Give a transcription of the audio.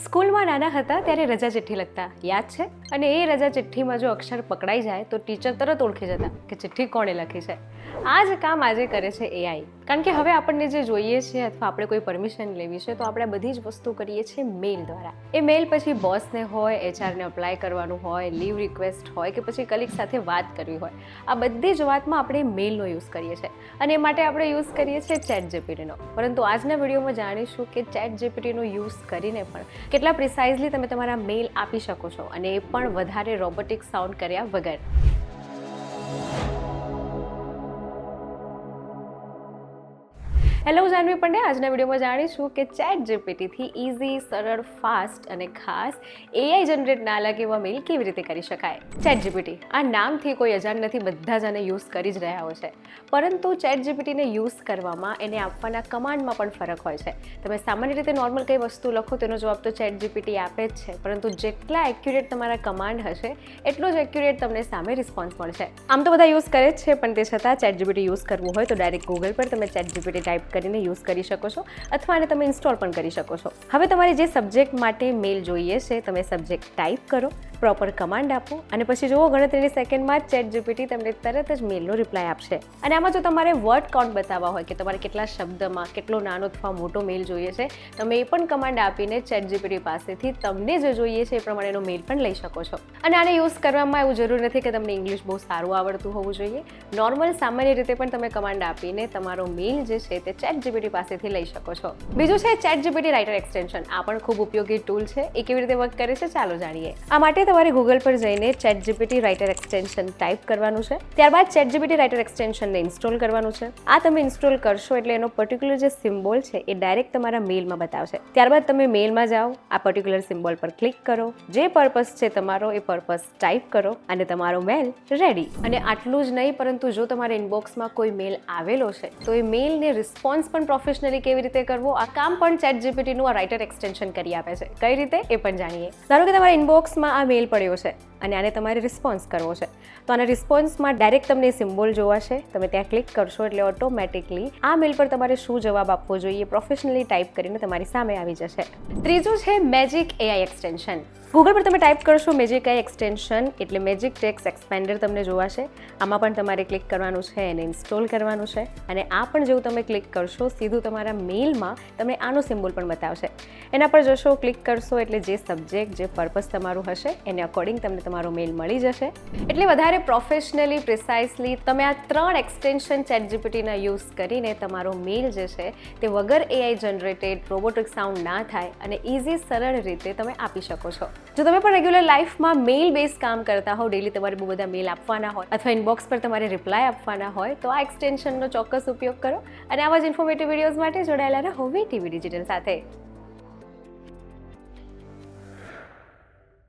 સ્કૂલમાં નાના હતા ત્યારે રજા ચિઠ્ઠી લખતા યાદ છે? અને એ રજા ચિઠ્ઠીમાં જો અક્ષર પકડાઈ જાય તો ટીચર તરત ઓળખી જતા કે ચિઠ્ઠી કોણે લખી છે. આ જ કામ આજે કરે છે એઆઈ. કારણ કે હવે આપણને જે જોઈએ છે અથવા આપણે કોઈ પરમિશન લેવી છે તો આપણે બધી જ વસ્તુ કરીએ છીએ મેલ દ્વારા. એ મેલ પછી બોસને હોય, એચઆરને અપ્લાય કરવાનું હોય, લીવ રિક્વેસ્ટ હોય કે પછી કલીગ સાથે વાત કરવી હોય, આ બધી જ વાતમાં આપણે મેલનો યુઝ કરીએ છીએ અને એ માટે આપણે યુઝ કરીએ છીએ ચેટ જીપીટીનો. પરંતુ આજના વિડીયોમાં જાણીશું કે ચેટ જીપીટીનો યુઝ કરીને પણ કેટલા પ્રિસાઇઝલી તમે તમારા મેલ આપી શકો છો અને એ પણ વધારે રોબોટિક સાઉન્ડ કર્યા વગર. હેલો જાનવી પંડે. આજના વિડીયોમાં જાણીશું કે ચેટ જીપીટીથી ઇઝી, સરળ, ફાસ્ટ અને ખાસ એઆઈ જનરેટ ના લાગે એવા મેલ કેવી રીતે કરી શકાય. ચેટ જીપીટી આ નામથી કોઈ અજાણ નથી, બધા જ આને યુઝ કરી જ રહ્યા હોય છે. પરંતુ ચેટ જીપીટીને યુઝ કરવામાં એને આપવાના કમાન્ડમાં પણ ફરક હોય છે. તમે સામાન્ય રીતે નોર્મલ કઈ વસ્તુ લખો તેનો જવાબ તો ચેટ જીપીટી આપે જ છે, પરંતુ જેટલા એક્યુરેટ તમારા કમાન્ડ હશે એટલો જ એક્યુરેટ તમને સામે રિસ્પોન્સ મળશે. આમ તો બધા યુઝ કરે જ છે, પણ તે છતાં ચેટ જીપીટી યુઝ કરવું હોય તો ડાયરેક્ટ ગૂગલ પર તમે ચેટ જીપીટી ટાઈપ કરીને યુઝ કરી શકો છો અથવા આને તમે ઇન્સ્ટોલ પણ કરી શકો છો. હવે તમારે જે સબ્જેક્ટ માટે મેલ જોઈએ છે તમે સબ્જેક્ટ ટાઈપ કરો, પ્રોપર કમાન્ડ આપો અને પછી જુઓ ગણતરીની સેકન્ડમાં જ ચેટ જીપીટી તમને તરત જ મેલનો રિપ્લાય આપશે. અને આમાં જો તમારે વર્ડ કાઉન્ટ બતાવવા હોય કે તમારે કેટલા શબ્દમાં કેટલો નાનો અથવા મોટો મેલ જોઈએ છે, તમે એ પણ કમાન્ડ આપીને ચેટ જીપીટી પાસેથી તમને જે જોઈએ છે એ પ્રમાણેનો મેલ પણ લઈ શકો છો. અને આને યુઝ કરવામાં એવું જરૂર નથી કે તમને ઇંગ્લિશ બહુ સારું આવડતું હોવું જોઈએ. નોર્મલ સામાન્ય રીતે પણ તમે કમાન્ડ આપીને તમારો મેલ જે છે તે ચેટ જીપીટી પાસેથી લઈ શકો છો. બીજું છે ચેટ જીપીટી રાઇટર એક્સટેન્શન. આ પણ ખૂબ ઉપયોગી ટૂલ છે. એ કેવી રીતે વર્ક કરે છે ચાલો જાણીએ. આ માટે તમારે ગૂગલ પર જઈને chat GPT writer extension type કરવાનું છે. ત્યારબાદ ચેટ જીપીટી રાઇટર એક્સટેન્શનને ઇન્સ્ટોલ કરવાનું છે. આ તમે ઇન્સ્ટોલ કરશો એટલે એનો પર્ટિક્યુલર જે સિમ્બોલ છે એ ડાયરેક્ટ તમારા મેલમાં બતાવશે. ત્યારબાદ તમે મેલમાં જાઓ, આ પર્ટિક્યુલર સિમ્બોલ પર ક્લિક કરો, જે પર્પસ છે તમારો એ પર્પસ ટાઈપ કરો અને તમારો મેલ રેડી. અને આટલું જ નહીં, પરંતુ જો તમારા ઇનબોક્સમાં કોઈ મેલ આવેલો છે તો એ મેલને રિસ્પોન્સ પણ પ્રોફેશનલી કેવી રીતે કરવો આ કામ પણ ચેટ જીપીટીનું આ રાઇટર એક્સટેન્શન કરી આપે છે. કઈ રીતે એ પણ જાણીએ. ધારો કે તમારા ઇનબોક્સમાં આ મેલ પડ્યો છે અને આને તમારે રિસ્પોન્સ કરવો છે તો આના રિસ્પોન્સમાં ડાયરેક્ટ તમને સિમ્બોલ જોવાશે. તમે ત્યાં ક્લિક કરશો એટલે ઓટોમેટિકલી આ મેલ પર તમારે શું જવાબ આપવો જોઈએ પ્રોફેશનલી ટાઈપ કરીને તમારી સામે આવી જશે. ત્રીજું છે મેજિક એઆઈ એક્સટેન્શન. ગૂગલ પર તમે ટાઈપ કરશો મેજિક એઆઈ એક્સટેન્શન એટલે મેજિક ટેક્સ્ટ એક્સપેન્ડર તમને જોવાશે. આમાં પણ તમારે ક્લિક કરવાનું છે, એને ઇન્સ્ટોલ કરવાનું છે અને આ પણ જેવું તમે ક્લિક કરશો સીધું તમારા મેલમાં તમને આનો સિમ્બોલ પણ બતાવશે. એના પર જશો, ક્લિક કરશો એટલે જે સબ્જેક્ટ, જે પર્પસ તમારું હશે એને અકોર્ડિંગ તમને તમારો મેલ મળી જશે. એટલે વધારે પ્રોફેશનલી, પ્રિસાઇઝલી તમે આ 3 એક્સટેન્શન ચેટ જીપીટીના યુઝ કરીને તમારો મેલ જે છે તે વગર એઆઈ જનરેટેડ રોબોટિક સાઉન્ડ ના થાય અને ઇઝી, સરળ રીતે તમે આપી શકો છો. જો તમે પણ રેગ્યુલર લાઈફમાં મેલ બેઝ કામ કરતા હો, ડેલી તમારે બહુ બધા મેલ આપવાના હોય અથવા ઇનબોક્સ પર તમારે રિપ્લાય આપવાના હોય તો આ એક્સટેન્શનનો ચોક્કસ ઉપયોગ કરો અને આવા જ ઇન્ફોર્મેટિવ વિડીયોઝ માટે જોડાયેલા રહો વીટીવી ડિજિટલ સાથે.